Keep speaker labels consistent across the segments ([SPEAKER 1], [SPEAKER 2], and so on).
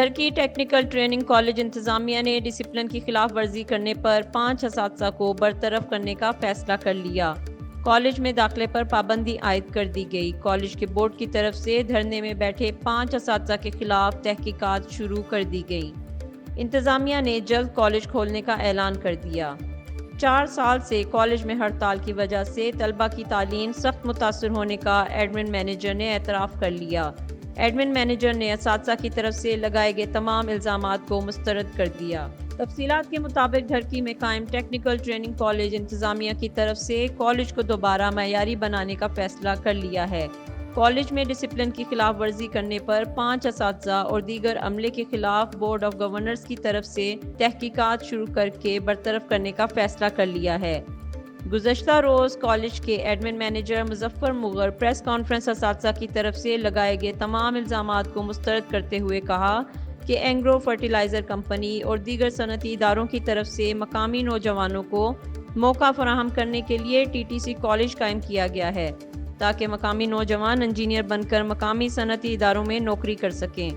[SPEAKER 1] دھرکی technical training college انتظامیہ نے discipline کی خلاف ورزی کرنے پر 5 اساتذہ کو برطرف کرنے کا فیصلہ کر لیا۔ کالج میں داخلے پر پابندی عائد کر دی گئی۔ کالج کے بورڈ کی طرف سے دھرنے میں بیٹھے 5 اساتذہ کے خلاف تحقیقات شروع کر دی گئی۔ انتظامیہ نے جلد کالج کھولنے کا اعلان کر دیا۔ 4 سال سے کالج میں ہڑتال کی وجہ سے طلبہ کی تعلیم سخت متاثر ہونے کا ایڈمن مینیجر نے اعتراف کر لیا۔ ایڈمن مینیجر نے اساتذہ کی طرف سے لگائے گئے تمام الزامات کو مسترد کر دیا۔ تفصیلات کے مطابق دھرکی میں قائم ٹیکنیکل ٹریننگ کالج انتظامیہ کی طرف سے کالج کو دوبارہ معیاری بنانے کا فیصلہ کر لیا ہے۔ کالج میں ڈسپلن کی خلاف ورزی کرنے پر 5 اساتذہ اور دیگر عملے کے خلاف بورڈ آف گورنرز کی طرف سے تحقیقات شروع کر کے برطرف کرنے کا فیصلہ کر لیا ہے۔ گزشتہ روز کالج کے ایڈمن مینیجر مظفر مغر پریس کانفرنس اساتذہ کی طرف سے لگائے گئے تمام الزامات کو مسترد کرتے ہوئے کہا کہ اینگرو فرٹیلائزر کمپنی اور دیگر صنعتی اداروں کی طرف سے مقامی نوجوانوں کو موقع فراہم کرنے کے لیے TTC کالج قائم کیا گیا ہے تاکہ مقامی نوجوان انجینئر بن کر مقامی صنعتی اداروں میں نوکری کر سکیں۔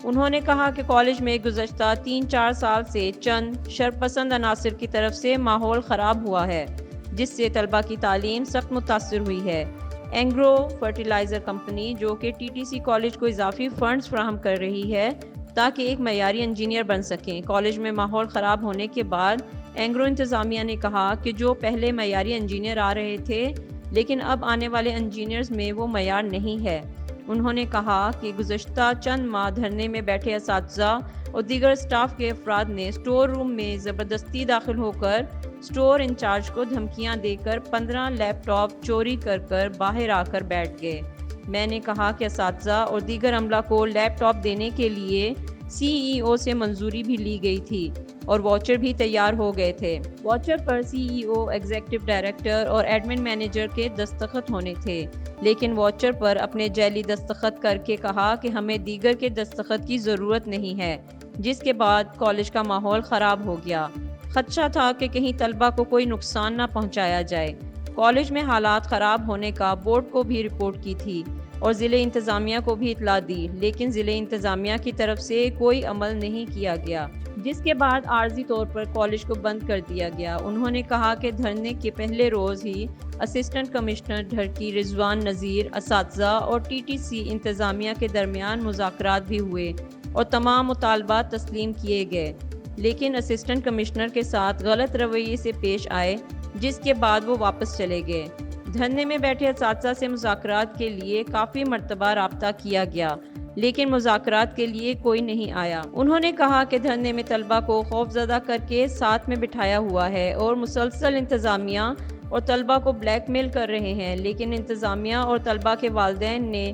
[SPEAKER 1] انہوں نے کہا کہ کالج میں گزشتہ 3-4 سال سے چند شرپسند عناصر کی طرف سے ماحول خراب ہوا ہے، جس سے طلبہ کی تعلیم سخت متاثر ہوئی ہے۔ اینگرو فرٹیلائزر کمپنی جو کہ TTC کالج کو اضافی فنڈز فراہم کر رہی ہے تاکہ ایک معیاری انجینئر بن سکیں۔ کالج میں ماحول خراب ہونے کے بعد اینگرو انتظامیہ نے کہا کہ جو پہلے معیاری انجینئر آ رہے تھے لیکن اب آنے والے انجینئرز میں وہ معیار نہیں ہے۔ انہوں نے کہا کہ گزشتہ چند ماہ دھرنے میں بیٹھے اساتذہ اور دیگر اسٹاف کے افراد نے اسٹور روم میں زبردستی داخل ہو کر اسٹور انچارج کو دھمکیاں دے کر 15 لیپ ٹاپ چوری کر باہر آ کر بیٹھ گئے۔ میں نے کہا کہ اساتذہ اور دیگر عملہ کو لیپ ٹاپ دینے کے لیے CEO سے منظوری بھی لی گئی تھی اور واچر بھی تیار ہو گئے تھے۔ واچر پر CEO، ایگزیکٹو ڈائریکٹر اور ایڈمن مینیجر کے دستخط ہونے تھے، لیکن واچر پر اپنے جعلی دستخط کر کے کہا کہ ہمیں دیگر کے دستخط کی ضرورت نہیں ہے، جس کے بعد کالج کا ماحول خراب ہو گیا۔ خدشہ تھا کہ کہیں طلبہ کو کوئی نقصان نہ پہنچایا جائے۔ کالج میں حالات خراب ہونے کا بورڈ کو بھی رپورٹ کی تھی اور ضلع انتظامیہ کو بھی اطلاع دی، لیکن ضلع انتظامیہ کی طرف سے کوئی عمل نہیں کیا گیا، جس کے بعد عارضی طور پر کالج کو بند کر دیا گیا۔ انہوں نے کہا کہ دھرنے کے پہلے روز ہی اسسٹنٹ کمشنر دھرکی رضوان نذیر، اساتذہ اور TTC انتظامیہ کے درمیان مذاکرات بھی ہوئے اور تمام مطالبات تسلیم کیے گئے، لیکن اسسٹنٹ کمشنر کے ساتھ غلط رویے سے پیش آئے، جس کے بعد وہ واپس چلے گئے۔ دھرنے میں بیٹھے اساتذہ سے مذاکرات کے لیے کافی مرتبہ رابطہ کیا گیا، لیکن مذاکرات کے لیے کوئی نہیں آیا۔ انہوں نے کہا کہ دھرنے میں طلبہ کو خوفزدہ کر کے ساتھ میں بٹھایا ہوا ہے اور مسلسل انتظامیہ اور طلبہ کو بلیک میل کر رہے ہیں، لیکن انتظامیہ اور طلبہ کے والدین نے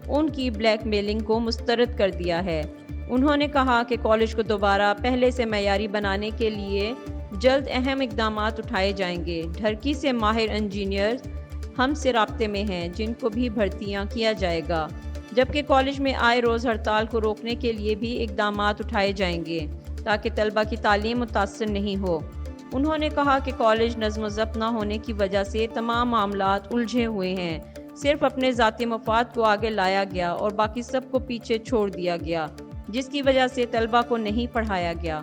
[SPEAKER 1] ان کی بلیک میلنگ کو مسترد کر دیا ہے۔ انہوں نے کہا کہ کالج کو دوبارہ پہلے سے معیاری بنانے کے لیے جلد اہم اقدامات اٹھائے جائیں گے۔ دھرکی سے ماہر انجینئر ہم سے رابطے میں ہیں، جن کو بھی بھرتیاں کیا جائے گا، جبکہ کالج میں آئے روز ہڑتال کو روکنے کے لیے بھی اقدامات اٹھائے جائیں گے تاکہ طلبہ کی تعلیم متاثر نہیں ہو۔ انہوں نے کہا کہ کالج نظم و ضبط نہ ہونے کی وجہ سے تمام معاملات الجھے ہوئے ہیں، صرف اپنے ذاتی مفاد کو آگے لایا گیا اور باقی سب کو پیچھے چھوڑ دیا گیا، جس کی وجہ سے طلبہ کو نہیں پڑھایا گیا۔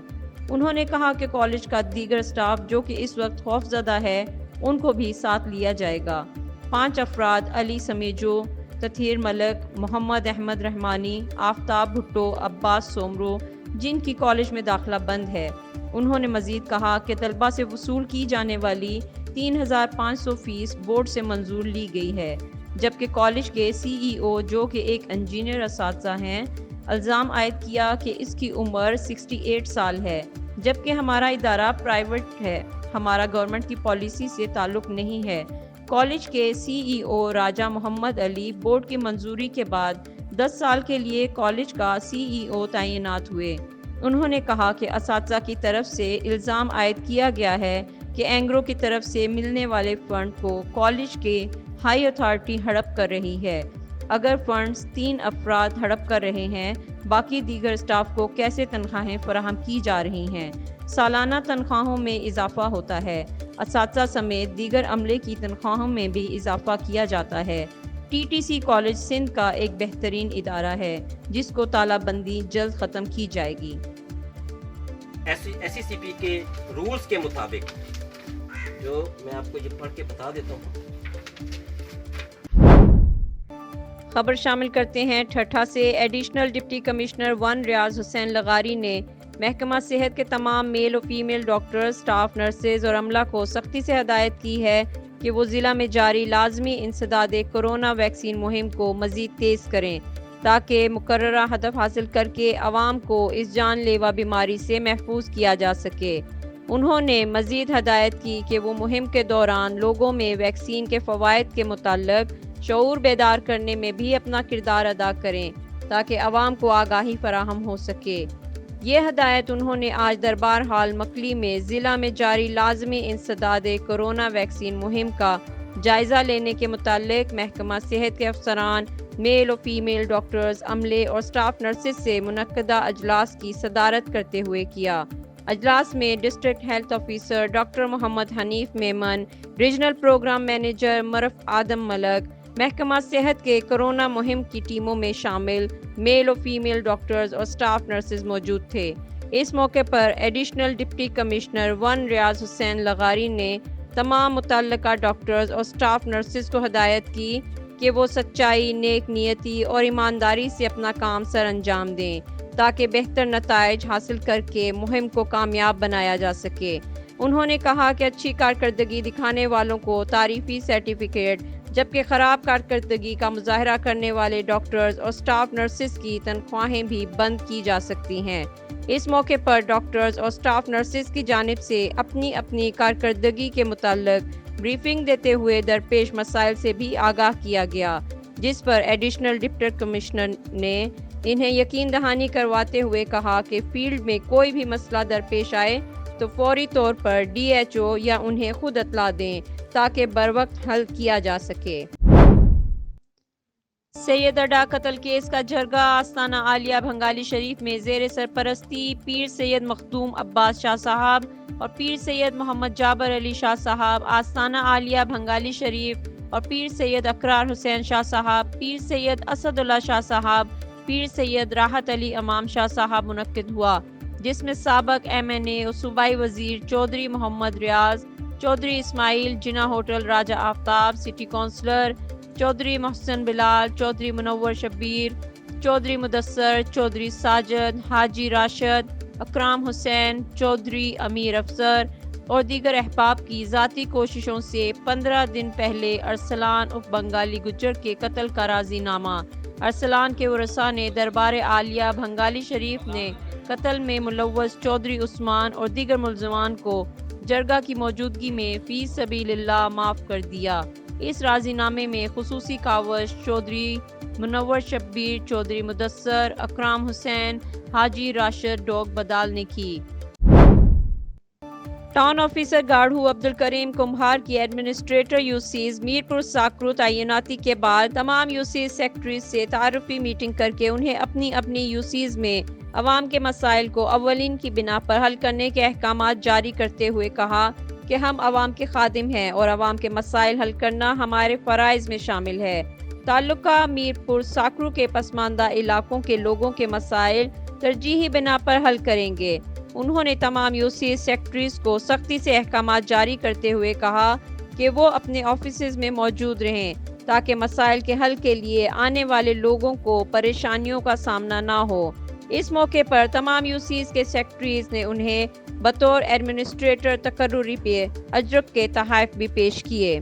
[SPEAKER 1] انہوں نے کہا کہ کالج کا دیگر اسٹاف جو کہ اس وقت خوفزدہ ہے، ان کو بھی ساتھ لیا جائے گا۔ 5 افراد علی سمیجو، تطہیر ملک، محمد احمد رحمانی، آفتاب بھٹو، عباس سومرو، جن کی کالج میں داخلہ بند ہے۔ انہوں نے مزید کہا کہ طلبہ سے وصول کی جانے والی 3500 فیس بورڈ سے منظور لی گئی ہے، جبکہ کالج کے CEO جو کہ ایک انجینئر اساتذہ ہیں، الزام عائد کیا کہ اس کی عمر 68 سال ہے، جبکہ ہمارا ادارہ پرائیویٹ ہے، ہمارا گورنمنٹ کی پالیسی سے تعلق نہیں ہے۔ کالج کے CEO راجہ محمد علی بورڈ کی منظوری کے بعد 10 سال کے لیے کالج کا CEO تعینات ہوئے۔ انہوں نے کہا کہ اساتذہ کی طرف سے الزام عائد کیا گیا ہے کہ اینگرو کی طرف سے ملنے والے فنڈ کو کالج کے ہائی اتھارٹی ہڑپ کر رہی ہے۔ اگر فنڈز 3 افراد ہڑپ کر رہے ہیں، باقی دیگر اسٹاف کو کیسے تنخواہیں فراہم کی جا رہی ہیں؟ سالانہ تنخواہوں میں اضافہ ہوتا ہے، اساتذہ سمیت دیگر عملے کی تنخواہوں میں بھی اضافہ کیا جاتا ہے۔ TTC کالج سندھ کا ایک بہترین ادارہ ہے جس کو تالہ بندی جلد ختم کی جائے گی۔
[SPEAKER 2] SECP کے رولز کے مطابق جو میں آپ کو یہ پڑھ کے بتا دیتا ہوں۔
[SPEAKER 1] خبر شامل کرتے ہیں ٹھٹھا سے۔ ایڈیشنل ڈپٹی کمشنر 1 ریاض حسین لغاری نے محکمہ صحت کے تمام میل و فیمیل ڈاکٹرز، سٹاف نرسز اور عملہ کو سختی سے ہدایت کی ہے کہ وہ ضلع میں جاری لازمی انسداد کورونا ویکسین مہم کو مزید تیز کریں تاکہ مقررہ ہدف حاصل کر کے عوام کو اس جان لیوا بیماری سے محفوظ کیا جا سکے۔ انہوں نے مزید ہدایت کی کہ وہ مہم کے دوران لوگوں میں ویکسین کے فوائد کے متعلق شعور بیدار کرنے میں بھی اپنا کردار ادا کریں تاکہ عوام کو آگاہی فراہم ہو سکے۔ یہ ہدایت انہوں نے آج دربار ہال مکلی میں ضلع میں جاری لازمی انسداد کورونا ویکسین مہم کا جائزہ لینے کے متعلق محکمہ صحت کے افسران، میل و فیمیل ڈاکٹرز، عملے اور سٹاف نرسز سے منعقدہ اجلاس کی صدارت کرتے ہوئے کیا۔ اجلاس میں district health officer doctor Muhammad Hanif Memon, regional programme manager مرف آدم ملک، محکمہ صحت کے کرونا مہم کی ٹیموں میں شامل میل و فیمیل ڈاکٹرز اور سٹاف نرسز موجود تھے۔ اس موقع پر ایڈیشنل ڈپٹی کمشنر 1 ریاض حسین لغاری نے تمام متعلقہ ڈاکٹرز اور سٹاف نرسز کو ہدایت کی کہ وہ سچائی، نیک نیتی اور ایمانداری سے اپنا کام سر انجام دیں تاکہ بہتر نتائج حاصل کر کے مہم کو کامیاب بنایا جا سکے۔ انہوں نے کہا کہ اچھی کارکردگی دکھانے والوں کو تعریفی سرٹیفکیٹ، جبکہ خراب کارکردگی کا مظاہرہ کرنے والے ڈاکٹرز اور سٹاف نرسز کی تنخواہیں بھی بند کی جا سکتی ہیں۔ اس موقع پر ڈاکٹرز اور سٹاف نرسز کی جانب سے اپنی اپنی کارکردگی کے متعلق بریفنگ دیتے ہوئے درپیش مسائل سے بھی آگاہ کیا گیا، جس پر ایڈیشنل ڈپٹی کمشنر نے انہیں یقین دہانی کرواتے ہوئے کہا کہ فیلڈ میں کوئی بھی مسئلہ درپیش آئے تو فوری طور پر DHO یا انہیں خود اطلاع دیں تاکہ بروقت حل کیا جا سکے۔ سید اڈا قتل کیس کا جرگہ آستانہ عالیہ بھنگالی شریف میں زیر سرپرستی پیر سید مخدوم عباس شاہ صاحب اور پیر سید محمد جابر علی شاہ صاحب، آستانہ عالیہ بھنگالی شریف اور پیر سید اقرار حسین شاہ صاحب، پیر سید اسد اللہ شاہ صاحب، پیر سید راحت علی امام شاہ صاحب منعقد ہوا، جس میں سابق MNA اور صوبائی وزیر چودھری محمد ریاض، چودھری اسماعیل، جناح ہوٹل راجہ آفتاب، سٹی کونسلر چودھری محسن بلال، چودھری منور شبیر، چودھری مدثر، چودھری ساجد، حاجی راشد، اکرام حسین، چودھری امیر افسر اور دیگر احباب کی ذاتی کوششوں سے 15 دن پہلے ارسلان اف بنگالی گجر کے قتل کا راضی نامہ ارسلان کے ورثاء نے دربار عالیہ بھنگالی شریف نے قتل میں ملوث چودھری عثمان اور دیگر ملزمان کو جرگہ کی موجودگی میں فی سبیل اللہ معاف کر دیا۔ اس راضی نامے میں خصوصی کاوش چودھری منور شبیر، چودھری مدثر، اکرام حسین، حاجی راشد ڈوگ بدال نے کی۔ ٹاؤن آفیسر گاڑھو عبدالکریم کمبھار کی ایڈمنسٹریٹر یوسیز میرپور ساکرو تعیناتی کے بعد تمام یوسیز سیکٹریز سے تعارفی میٹنگ کر کے انہیں اپنی اپنی یوسیز میں عوام کے مسائل کو اولین کی بنا پر حل کرنے کے احکامات جاری کرتے ہوئے کہا کہ ہم عوام کے خادم ہیں اور عوام کے مسائل حل کرنا ہمارے فرائض میں شامل ہے۔ تعلقہ میرپور ساکرو کے پسماندہ علاقوں کے لوگوں کے مسائل ترجیحی بنا پر حل کریں گے۔ انہوں نے تمام یوسیز سیکٹریز کو سختی سے احکامات جاری کرتے ہوئے کہا کہ وہ اپنے آفیسز میں موجود رہیں تاکہ مسائل کے حل کے لیے آنے والے لوگوں کو پریشانیوں کا سامنا نہ ہو۔ اس موقع پر تمام یوسیز کے سیکٹریز نے انہیں بطور ایڈمنسٹریٹر تقرری پہ اجرت کے تحائف بھی پیش کیے۔